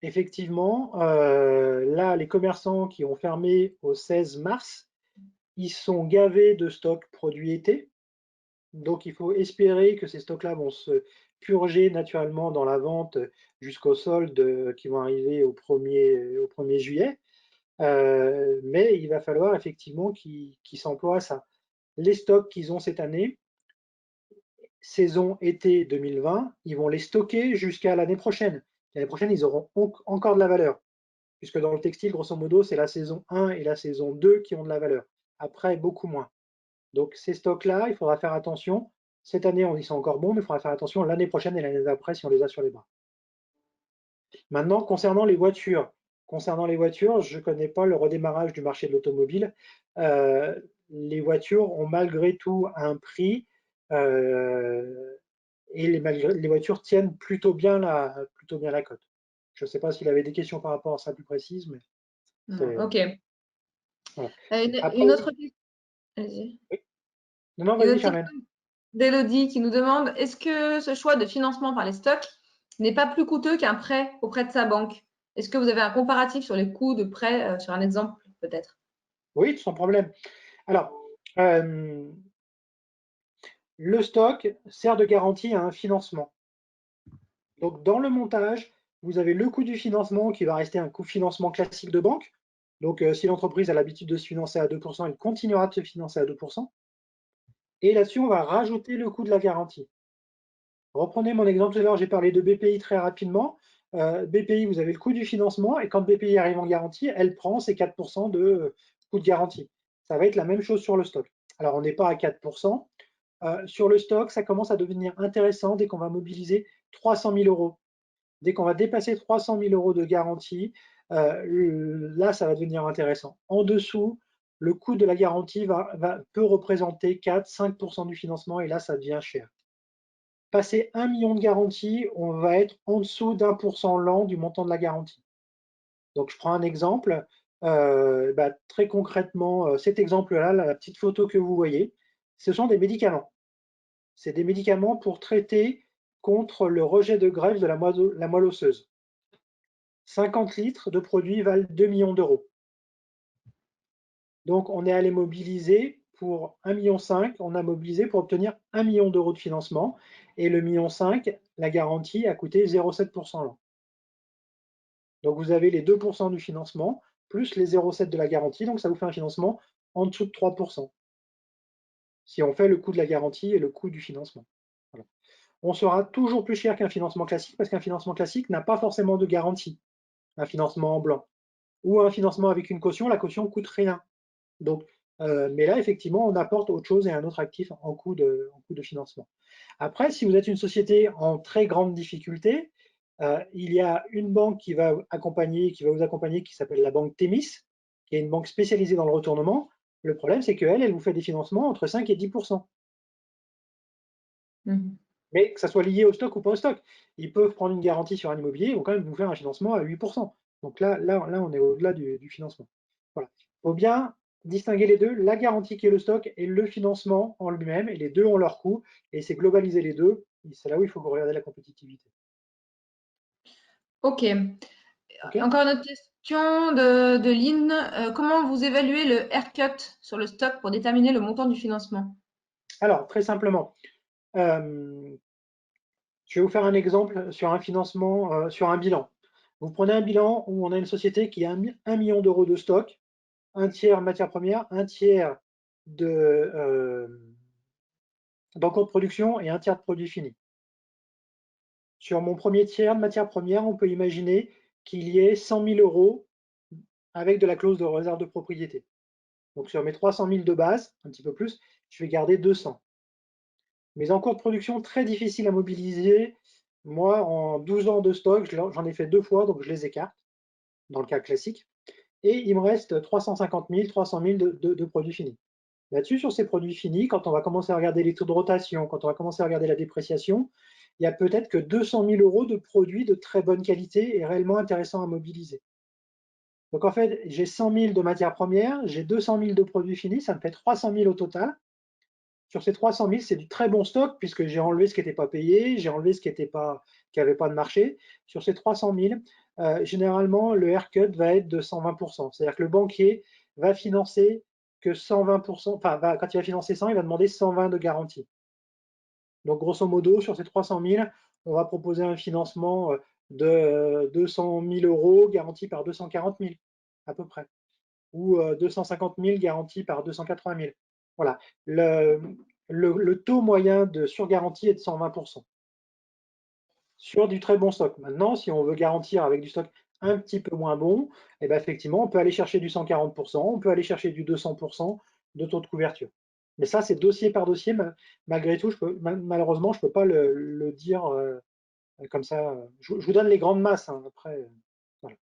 B: Effectivement, là, les commerçants qui ont fermé au 16 mars, ils sont gavés de stocks produits été. Donc, il faut espérer que ces stocks-là vont se purger naturellement dans la vente jusqu'aux soldes qui vont arriver au 1er juillet. Mais il va falloir effectivement qu'ils s'emploient à ça. Les stocks qu'ils ont cette année, saison été 2020, ils vont les stocker jusqu'à l'année prochaine. L'année prochaine, ils auront encore de la valeur, puisque dans le textile, grosso modo, c'est la saison 1 et la saison 2 qui ont de la valeur. Après, beaucoup moins. Donc ces stocks-là, il faudra faire attention. Cette année, ils sont encore bons, mais il faudra faire attention l'année prochaine et l'année d'après si on les a sur les bras. Maintenant, concernant les voitures, je ne connais pas le redémarrage du marché de l'automobile. Les voitures ont malgré tout un prix et les voitures tiennent plutôt bien la cote. Je ne sais pas s'il avait des questions par rapport à ça plus précises, mais
A: Ok.
B: voilà. Après,
A: Une autre question. Allez-y.
B: oui. Non,
A: Une
B: vas-y,
A: autre
B: Charlène.
A: question d'Élodie qui nous demande est-ce que ce choix de financement par les stocks n'est pas plus coûteux qu'un prêt auprès de sa banque? Est-ce que vous avez un comparatif sur les coûts de prêt, sur un exemple peut-être?
B: Oui, sans problème. Alors, le stock sert de garantie à un financement. Donc, dans le montage, vous avez le coût du financement qui va rester un coût de financement classique de banque. Donc, si l'entreprise a l'habitude de se financer à 2%, elle continuera de se financer à 2%. Et là-dessus, on va rajouter le coût de la garantie. Reprenez mon exemple tout à l'heure, j'ai parlé de BPI très rapidement. BPI, vous avez le coût du financement, et quand BPI arrive en garantie, elle prend ses 4% de coût de garantie. Ça va être la même chose sur le stock. Alors, on n'est pas à 4%. Sur le stock, ça commence à devenir intéressant dès qu'on va mobiliser 300 000 euros. Dès qu'on va dépasser 300 000 euros de garantie, là, ça va devenir intéressant. En dessous, le coût de la garantie peut représenter 4-5% du financement, et là, ça devient cher. Passer 1 million de garantie, on va être en dessous d'1% l'an du montant de la garantie. Donc, je prends un exemple. Très concrètement, cet exemple-là, la petite photo que vous voyez, ce sont des médicaments. C'est des médicaments pour traiter contre le rejet de greffe de la moelle osseuse. 50 litres de produits valent 2 millions d'euros. Donc, on est allé mobiliser pour 1,5 million, on a mobilisé pour obtenir 1 million d'euros de financement. Et le 1,5 million, la garantie a coûté 0,7% l'an. Donc, vous avez les 2% du financement plus les 0,7 de la garantie. Donc, ça vous fait un financement en dessous de 3%. Si on fait le coût de la garantie et le coût du financement. Voilà. On sera toujours plus cher qu'un financement classique parce qu'un financement classique n'a pas forcément de garantie. Un financement en blanc. Ou un financement avec une caution, la caution ne coûte rien. Donc, mais là, effectivement, on apporte autre chose et un autre actif en coût de financement. Après, si vous êtes une société en très grande difficulté, il y a une banque qui va vous accompagner, qui s'appelle la banque Thémis, qui est une banque spécialisée dans le retournement. Le problème, c'est qu'elle, elle vous fait des financements entre 5 et 10%. Mais que ça soit lié au stock ou pas au stock. Ils peuvent prendre une garantie sur un immobilier, ils vont quand même vous faire un financement à 8%. Donc là on est au-delà du financement. Voilà. Il faut bien distinguer les deux, la garantie qui est le stock et le financement en lui-même, et les deux ont leur coût, et c'est globaliser les deux, c'est là où il faut regarder la compétitivité.
A: Ok.
B: Okay.
A: Encore une autre question de Lynn. Comment vous évaluez le haircut sur le stock pour déterminer le montant du financement?
B: Alors, très simplement, je vais vous faire un exemple sur un financement, sur un bilan. Vous prenez un bilan où on a une société qui a 1 million d'euros de stock, un tiers matières premières, un tiers d'encours de production et un tiers de produits finis. Sur mon premier tiers de matières premières, on peut imaginer qu'il y ait 100 000 euros avec de la clause de réserve de propriété. Donc sur mes 300 000 de base, un petit peu plus, je vais garder 200. Mes encours de production, très difficiles à mobiliser. Moi, en 12 ans de stock, j'en ai fait 2 fois, donc je les écarte, dans le cas classique. Et il me reste 350 000, 300 000 de produits finis. Là-dessus, sur ces produits finis, quand on va commencer à regarder les taux de rotation, quand on va commencer à regarder la dépréciation, il y a peut-être que 200 000 euros de produits de très bonne qualité et réellement intéressants à mobiliser. Donc en fait, j'ai 100 000 de matières premières, j'ai 200 000 de produits finis, ça me fait 300 000 au total. Sur ces 300 000, c'est du très bon stock puisque j'ai enlevé ce qui n'était pas payé, j'ai enlevé ce qui n'avait pas de marché. Sur ces 300 000, généralement, le haircut va être de 120%. C'est-à-dire que le banquier va financer que 120%, enfin, quand il va financer 100, il va demander 120 de garantie. Donc, grosso modo, sur ces 300 000, on va proposer un financement de 200 000 euros garanti par 240 000, à peu près. Ou 250 000 garantis par 280 000. Voilà. Le taux moyen de surgarantie est de 120% sur du très bon stock. Maintenant, si on veut garantir avec du stock un petit peu moins bon, eh ben effectivement, on peut aller chercher du 140%, on peut aller chercher du 200% de taux de couverture. Mais ça, c'est dossier par dossier. Malgré tout, malheureusement, je ne peux pas le dire comme ça. Je vous donne les grandes masses. Hein, après, voilà.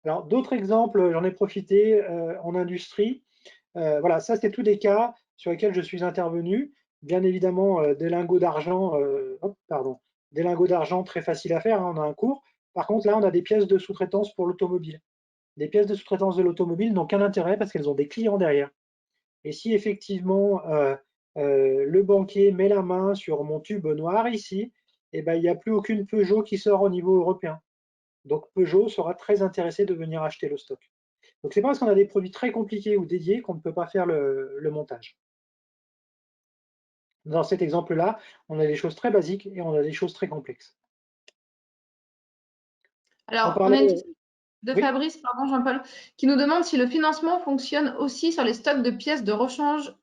B: Alors, d'autres exemples, j'en ai profité en industrie. Voilà, ça, c'est tous des cas sur lesquels je suis intervenu. Bien évidemment, des lingots d'argent, des lingots d'argent très faciles à faire, hein, on a un cours. Par contre, là, on a des pièces de sous-traitance pour l'automobile. Les pièces de sous-traitance de l'automobile n'ont qu'un intérêt parce qu'elles ont des clients derrière. Et si effectivement le banquier met la main sur mon tube noir ici, eh ben, il n'y a plus aucune Peugeot qui sort au niveau européen. Donc Peugeot sera très intéressé de venir acheter le stock. Donc c'est pas parce qu'on a des produits très compliqués ou dédiés qu'on ne peut pas faire le montage. Dans cet exemple-là, on a des choses très basiques et on a des choses très complexes. On
A: Alors, on a une
B: parlait,
A: question de
B: oui,
A: Fabrice, pardon Jean-Paul, qui nous demande si le financement fonctionne aussi sur les stocks de pièces de rechange,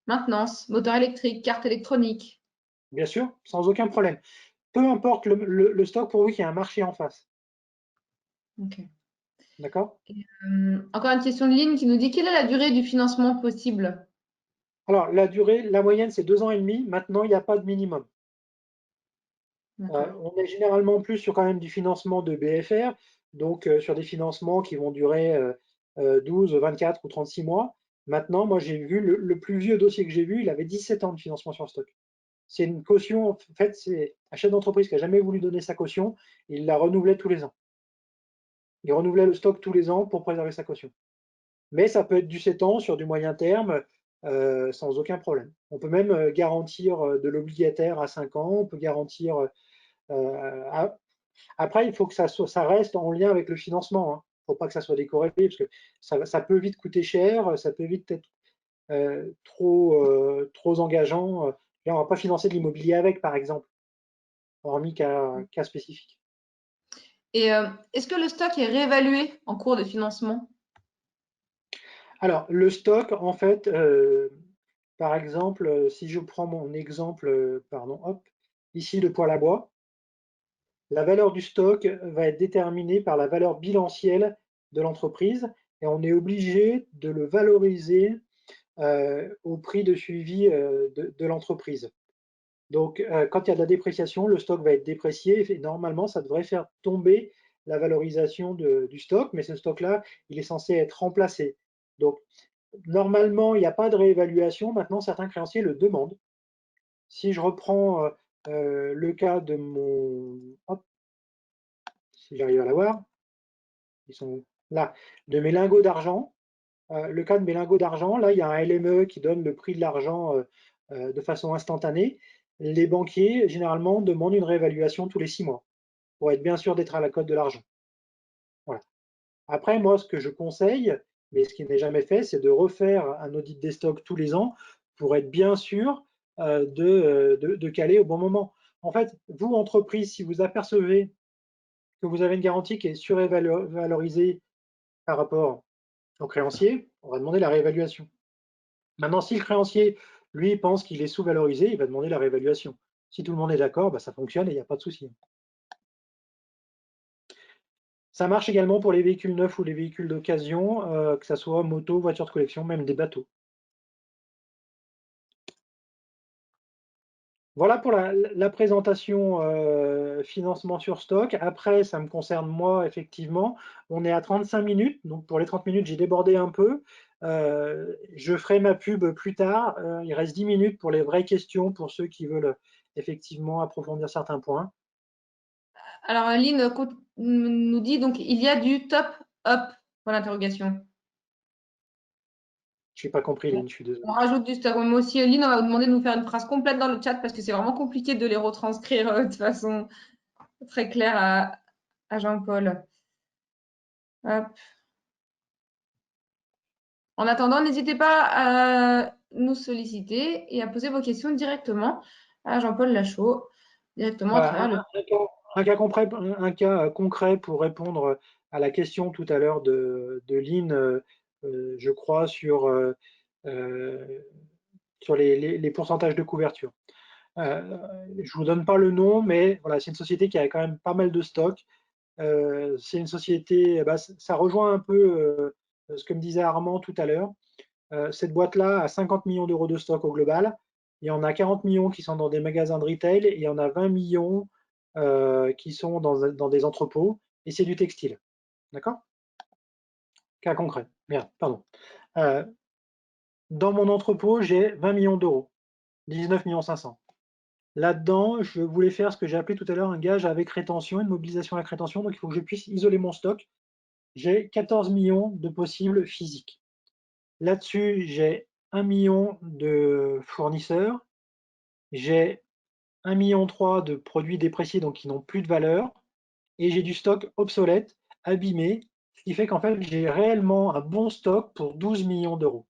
A: maintenance, moteur électrique, carte électronique.
B: bien sûr, sans aucun problème. Peu importe le stock, pourvu qu'il y ait un marché en face.
A: Ok.
B: D'accord?
A: Encore une question de Lynn qui nous dit quelle est la durée du financement possible?
B: Alors, la durée, la moyenne, c'est 2 ans et demi. Maintenant, il n'y a pas de minimum.
A: D'accord.
B: On est généralement plus sur quand même du financement de BFR, donc sur des financements qui vont durer 12, 24 ou 36 mois. Maintenant, moi, j'ai vu le plus vieux dossier que j'ai vu, il avait 17 ans de financement sur stock. C'est une caution, en fait, c'est un chef d'entreprise qui n'a jamais voulu donner sa caution, il la renouvelait tous les ans. Il renouvelait le stock tous les ans pour préserver sa caution. Mais ça peut être du 7 ans sur du moyen terme, sans aucun problème. On peut même garantir de l'obligataire à 5 ans, on peut garantir à, après, il faut que ça reste en lien avec le financement. Il ne faut pas que ça soit décorrélé, parce que ça peut vite coûter cher, ça peut vite être trop engageant. Là, on ne va pas financer de l'immobilier avec, par exemple, hormis cas spécifiques.
A: Et est-ce que le stock est réévalué en cours de financement?
B: Alors, le stock, en fait, par exemple, si je prends mon exemple, pardon, hop, ici le poêle à bois, la valeur du stock va être déterminée par la valeur bilancielle de l'entreprise et on est obligé de le valoriser au prix de suivi de l'entreprise. Donc, quand il y a de la dépréciation, le stock va être déprécié et normalement, ça devrait faire tomber la valorisation du stock, mais ce stock-là, il est censé être remplacé. Donc, normalement, il n'y a pas de réévaluation. Maintenant, certains créanciers le demandent. Si je reprends le cas de mon... Hop, si j'arrive à l'avoir, ils sont là, de mes lingots d'argent. Le cas de mes lingots d'argent, là, il y a un LME qui donne le prix de l'argent de façon instantanée. Les banquiers, généralement, demandent une réévaluation tous les 6 mois pour être bien sûr d'être à la cote de l'argent. Voilà. Après, moi, ce que je conseille, mais ce qui n'est jamais fait, c'est de refaire un audit des stocks tous les ans pour être bien sûr de caler au bon moment. En fait, vous, entreprise, si vous apercevez que vous avez une garantie qui est survalorisée par rapport au créancier, on va demander la réévaluation. Maintenant, si le créancier, lui, pense qu'il est sous-valorisé, il va demander la réévaluation. Si tout le monde est d'accord, bah, ça fonctionne et il n'y a pas de souci. Ça marche également pour les véhicules neufs ou les véhicules d'occasion, que ce soit moto, voiture de collection, même des bateaux. Voilà pour la présentation financement sur stock. Après, ça me concerne moi, effectivement. On est à 35 minutes, donc pour les 30 minutes, j'ai débordé un peu. Je ferai ma pub plus tard. Il reste 10 minutes pour les vraies questions, pour ceux qui veulent effectivement approfondir certains points.
A: Alors, Lynn nous dit donc il y a du top up, point d'interrogation.
B: Je n'ai pas compris,
A: Bon.
B: Lynn, je suis désolé.
A: On rajoute du stock. Moi aussi, Lynn, on va vous demander de nous faire une phrase complète dans le chat parce que c'est vraiment compliqué de les retranscrire de façon très claire à Jean-Paul. Hop. En attendant, n'hésitez pas à nous solliciter et à poser vos questions directement à Jean-Paul Lachaud, directement à
B: Voilà,
A: travers le.
B: un cas concret pour répondre à la question tout à l'heure de Lynn, je crois, euh, sur les pourcentages de couverture. Je ne vous donne pas le nom, mais voilà, c'est une société qui a quand même pas mal de stock. C'est une société, bah, ça rejoint un peu ce que me disait Armand tout à l'heure. Cette boîte-là a 50 millions d'euros de stock au global. Il y en a 40 millions qui sont dans des magasins de retail et il y en a 20 millions qui sont dans des entrepôts et c'est du textile. D'accord? Cas concret. Bien, pardon. Euh, dans mon entrepôt, j'ai 20 millions d'euros, 19 millions 500. Là-dedans, je voulais faire ce que j'ai appelé tout à l'heure un gage avec rétention, une mobilisation avec rétention. Donc, il faut que je puisse isoler mon stock. J'ai 14 millions de possibles physiques. Là-dessus, j'ai 1 million de fournisseurs. J'ai 1,3 million de produits dépréciés, donc qui n'ont plus de valeur. Et j'ai du stock obsolète, abîmé, ce qui fait qu'en fait, j'ai réellement un bon stock pour 12 millions d'euros.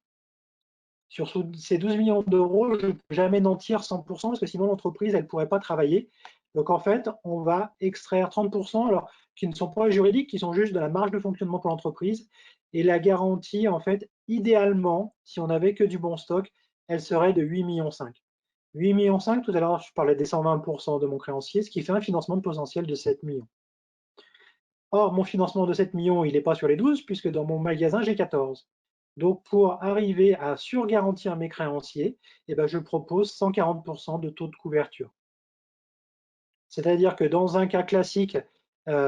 B: Sur ces 12 millions d'euros, je ne peux jamais nantir 100% parce que sinon l'entreprise, elle ne pourrait pas travailler Donc en fait, on va extraire 30%, alors qui ne sont pas juridiques, qui sont juste de la marge de fonctionnement pour l'entreprise. Et la garantie, en fait, idéalement, si on n'avait que du bon stock, elle serait de 8,5 millions. 8,5 millions, tout à l'heure, je parlais des 120% de mon créancier, ce qui fait un financement potentiel de 7 millions. Or, mon financement de 7 millions, il n'est pas sur les 12, puisque dans mon magasin, j'ai 14. Donc, pour arriver à surgarantir mes créanciers, eh ben, je propose 140% de taux de couverture. C'est-à-dire que dans un cas classique,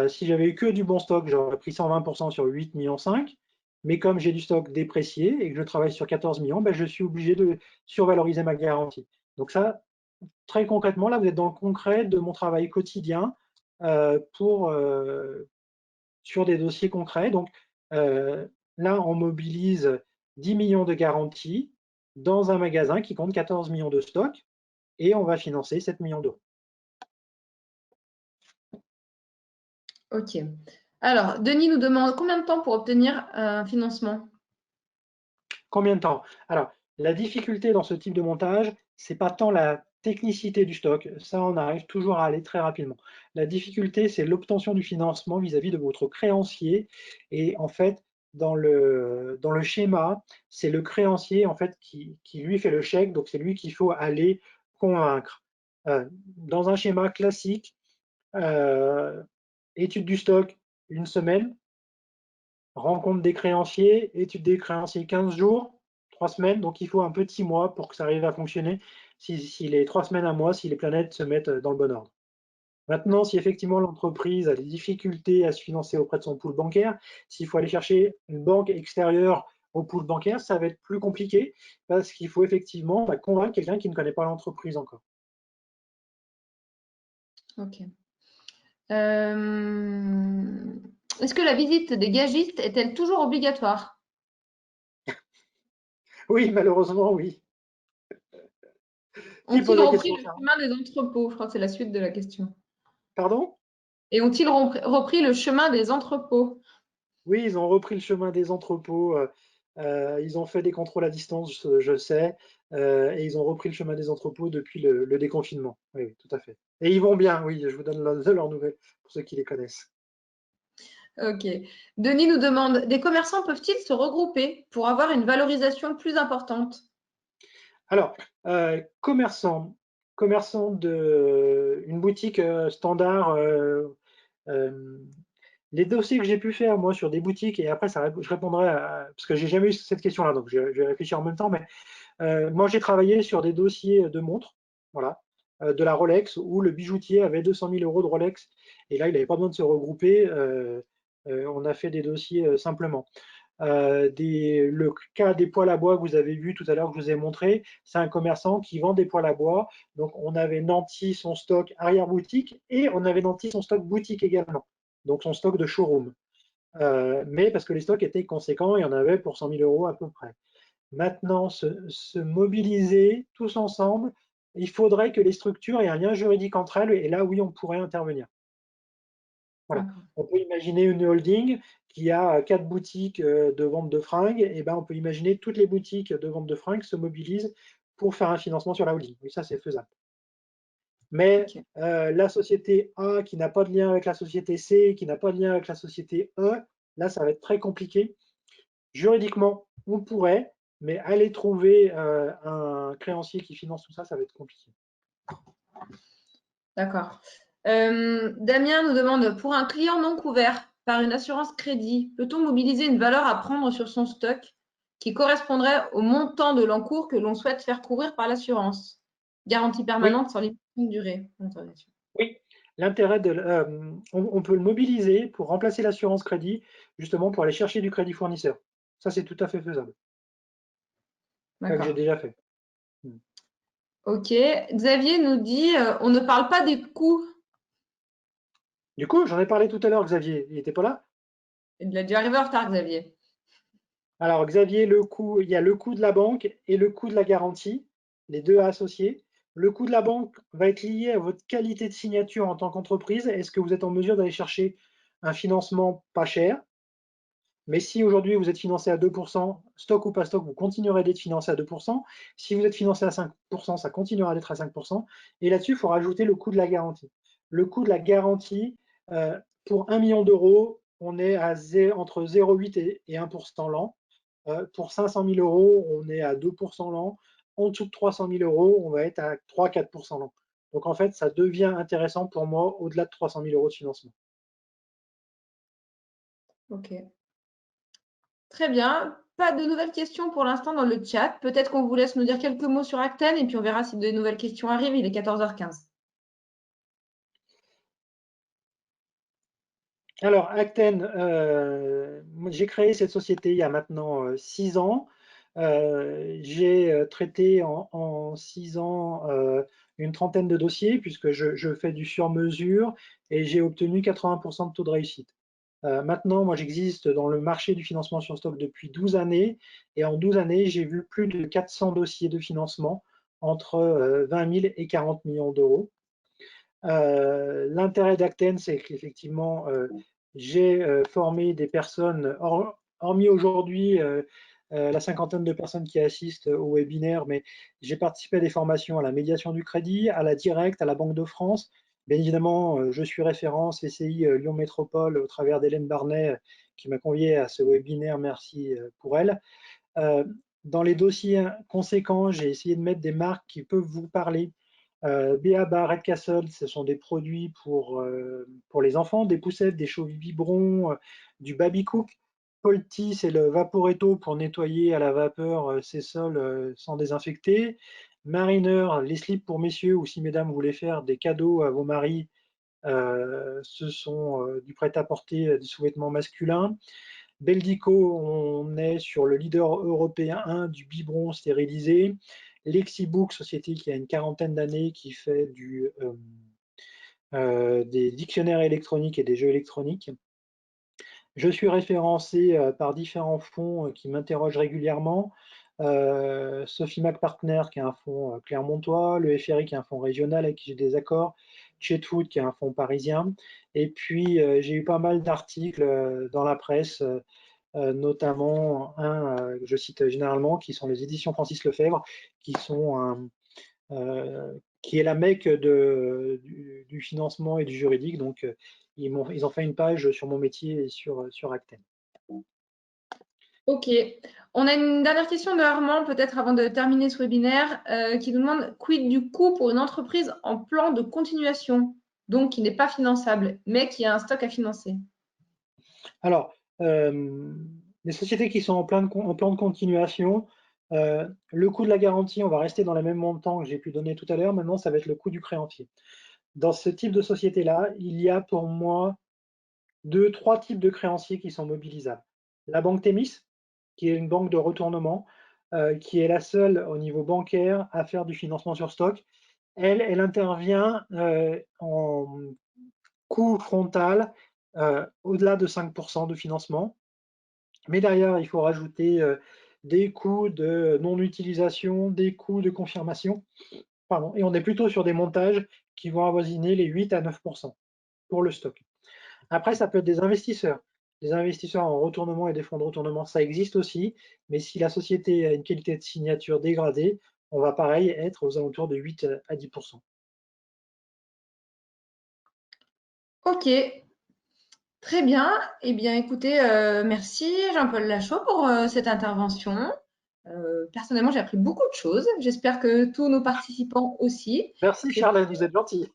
B: si j'avais eu que du bon stock, j'aurais pris 120% sur 8,5 millions. Mais comme j'ai du stock déprécié et que je travaille sur 14 millions, ben, je suis obligé de survaloriser ma garantie. Donc ça, très concrètement, là, vous êtes dans le concret de mon travail quotidien sur des dossiers concrets. Donc là, on mobilise 10 millions de garanties dans un magasin qui compte 14 millions de stock et on va financer 7 millions d'euros.
A: Ok. Alors, Denis nous demande combien de temps pour obtenir un financement?
B: Combien de temps? Alors, la difficulté dans ce type de montage, c'est pas tant la technicité du stock, ça on arrive toujours à aller très rapidement. La difficulté, c'est l'obtention du financement vis-à-vis de votre créancier. Et en fait, dans le schéma, c'est le créancier en fait qui lui fait le chèque, donc c'est lui qu'il faut aller convaincre. Dans un schéma classique, étude du stock, une semaine, rencontre des créanciers, étude des créanciers 15 jours, 3 semaines, donc il faut un petit mois pour que ça arrive à fonctionner, si les 3 semaines, un mois, si les planètes se mettent dans le bon ordre. Maintenant, si effectivement l'entreprise a des difficultés à se financer auprès de son pool bancaire, s'il faut aller chercher une banque extérieure au pool bancaire, ça va être plus compliqué parce qu'il faut effectivement convaincre quelqu'un qui ne connaît pas l'entreprise encore.
A: Ok. Est-ce que la visite des gagistes est-elle toujours obligatoire?
B: Oui, malheureusement, oui. Qui
A: Ont-ils
B: pose la
A: repris
B: question,
A: le
B: Charles?
A: chemin des entrepôts? Je crois que c'est la suite de la question.
B: Pardon?
A: Et ont-ils repris le chemin des entrepôts?
B: Oui, ils ont repris le chemin des entrepôts. Ils ont fait des contrôles à distance, je sais, et ils ont repris le chemin des entrepôts depuis le déconfinement. Oui, oui, tout à fait. Et ils vont bien, oui, je vous donne de leurs nouvelles pour ceux qui les connaissent.
A: Ok. Denis nous demande, des commerçants peuvent-ils se regrouper pour avoir une valorisation plus importante?
B: Alors, commerçant de une boutique standard, euh, les dossiers que j'ai pu faire moi sur des boutiques, et après je répondrai parce que j'ai jamais eu cette question-là, donc je vais réfléchir en même temps, mais moi, j'ai travaillé sur des dossiers de montres, voilà, de la Rolex, où le bijoutier avait 200 000 euros de Rolex. Et là, il n'avait pas besoin de se regrouper. On a fait des dossiers simplement. Le cas des poêles à bois que vous avez vu tout à l'heure, que je vous ai montré, c'est un commerçant qui vend des poêles à bois. Donc, on avait nanti son stock arrière-boutique et on avait nanti son stock boutique également. Donc, son stock de showroom. Mais parce que les stocks étaient conséquents, il y en avait pour 100 000 euros à peu près. Maintenant, se mobiliser tous ensemble, il faudrait que les structures aient un lien juridique entre elles, et là, oui, on pourrait intervenir. Voilà. On peut imaginer une holding qui a 4 boutiques de vente de fringues, et ben, on peut imaginer toutes les boutiques de vente de fringues se mobilisent pour faire un financement sur la holding. Oui, ça, c'est faisable. Mais
A: Ok.
B: la société A qui n'a pas de lien avec la société C, qui n'a pas de lien avec la société E, là, ça va être très compliqué. Juridiquement, on pourrait, mais aller trouver un créancier qui finance tout ça, ça va être compliqué.
A: D'accord. Damien nous demande, pour un client non couvert par une assurance crédit, peut-on mobiliser une valeur à prendre sur son stock qui correspondrait au montant de l'encours que l'on souhaite faire couvrir par l'assurance? Garantie
B: Oui,
A: permanente sans limite de durée.
B: oui. L'intérêt on peut le mobiliser pour remplacer l'assurance crédit, justement pour aller chercher du crédit fournisseur. Ça, c'est tout à fait faisable. Ça que j'ai
A: D'accord.
B: déjà fait. Hmm.
A: Ok. Xavier nous dit, on ne parle pas des coûts.
B: Du coup, j'en ai parlé tout à l'heure, Xavier. Il n'était pas là?
A: Il a dû arriver en retard, Xavier.
B: Alors, Xavier, le coût, il y a le coût de la banque et le coût de la garantie, les deux à associer. Le coût de la banque va être lié à votre qualité de signature en tant qu'entreprise. Est-ce que vous êtes en mesure d'aller chercher un financement pas cher? Mais si aujourd'hui vous êtes financé à 2%, stock ou pas stock, vous continuerez d'être financé à 2%. Si vous êtes financé à 5%, ça continuera d'être à 5%. Et là-dessus, il faut rajouter le coût de la garantie. Le coût de la garantie, pour 1 million d'euros, on est à entre 0,8 et 1% l'an. Pour 500 000 euros, on est à 2% l'an. En dessous de 300 000 euros, on va être à 3-4% l'an. Donc en fait, ça devient intéressant pour moi au-delà de 300 000 euros de financement.
A: Ok. Très bien. Pas de nouvelles questions pour l'instant dans le chat. Peut-être qu'on vous laisse nous dire quelques mots sur Acten et puis on verra si de nouvelles questions arrivent. Il est 14h15.
B: Alors, Acten, j'ai créé cette société il y a maintenant 6 ans. J'ai traité en 6 ans une trentaine de dossiers puisque je fais du sur-mesure et j'ai obtenu 80% de taux de réussite. Maintenant, moi, j'existe dans le marché du financement sur stock depuis 12 années et en 12 années, j'ai vu plus de 400 dossiers de financement entre 20 000 et 40 millions d'euros. L'intérêt d'Acten, c'est qu'effectivement, j'ai formé des personnes, hormis aujourd'hui la cinquantaine de personnes qui assistent au webinaire, mais j'ai participé à des formations à la médiation du crédit, à la Directe, à la Banque de France. Bien évidemment, je suis référent CCI Lyon Métropole au travers d'Hélène Barnet qui m'a convié à ce webinaire. Merci pour elle. Dans les dossiers conséquents, j'ai essayé de mettre des marques qui peuvent vous parler. B.A.B.A, Red Castle, ce sont des produits pour les enfants, des poussettes, des chauves biberons, du baby cook. Polti, c'est le Vaporetto pour nettoyer à la vapeur ses sols sans désinfecter. Mariner, les slips pour messieurs, ou si mesdames voulaient faire des cadeaux à vos maris, ce sont du prêt-à-porter, des sous-vêtements masculins. Beldico, on est sur le leader européen 1 du biberon stérilisé. Lexibook, société qui a une quarantaine d'années, qui fait des dictionnaires électroniques et des jeux électroniques. Je suis référencé par différents fonds qui m'interrogent régulièrement. Sophie McPartner, qui est un fonds clermontois, le FRI, qui est un fonds régional avec qui j'ai des accords, Chetwood, qui est un fonds parisien. Et puis, j'ai eu pas mal d'articles dans la presse, notamment un que je cite généralement, qui sont les éditions Francis Lefebvre, qui est la mecque du financement et du juridique. Donc, ils ont fait une page sur mon métier et sur Acten.
A: Ok. On a une dernière question de Armand, peut-être avant de terminer ce webinaire, qui nous demande quid du coût pour une entreprise en plan de continuation, donc qui n'est pas finançable, mais qui a un stock à financer.
B: Alors, les sociétés qui sont en plan de continuation, le coût de la garantie, on va rester dans les mêmes montants que j'ai pu donner tout à l'heure. Maintenant, ça va être le coût du créancier. Dans ce type de société-là, il y a pour moi trois types de créanciers qui sont mobilisables. La banque Thémis, qui est une banque de retournement, qui est la seule au niveau bancaire à faire du financement sur stock. Elle intervient en coût frontal au-delà de 5% de financement. Mais derrière, il faut rajouter des coûts de non-utilisation, des coûts de confirmation. Pardon, et on est plutôt sur des montages qui vont avoisiner les 8 à 9% pour le stock. Après, ça peut être des investisseurs. Des investisseurs en retournement et des fonds de retournement, ça existe aussi. Mais si la société a une qualité de signature dégradée, on va pareil être aux alentours de 8 à 10%.
A: Ok, très bien. Eh bien, écoutez, merci Jean-Paul Lachaud pour cette intervention. Personnellement, j'ai appris beaucoup de choses. J'espère que tous nos participants aussi.
B: Merci Charlène, vous êtes gentille.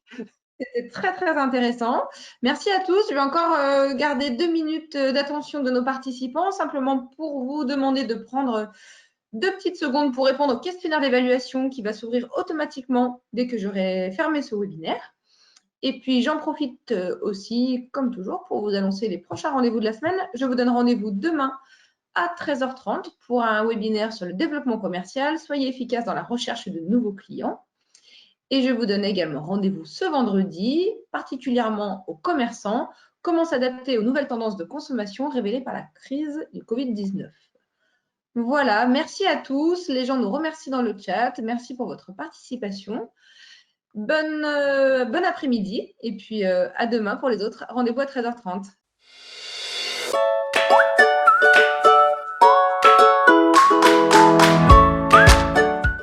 A: C'était très, très intéressant. Merci à tous. Je vais encore garder 2 minutes d'attention de nos participants, simplement pour vous demander de prendre 2 petites secondes pour répondre au questionnaire d'évaluation qui va s'ouvrir automatiquement dès que j'aurai fermé ce webinaire. Et puis, j'en profite aussi, comme toujours, pour vous annoncer les prochains rendez-vous de la semaine. Je vous donne rendez-vous demain à 13h30 pour un webinaire sur le développement commercial. Soyez efficace dans la recherche de nouveaux clients. Et je vous donne également rendez-vous ce vendredi, particulièrement aux commerçants, comment s'adapter aux nouvelles tendances de consommation révélées par la crise du Covid-19. Voilà, merci à tous. Les gens nous remercient dans le chat. Merci pour votre participation. Bon après-midi et puis à demain pour les autres. Rendez-vous à 13h30.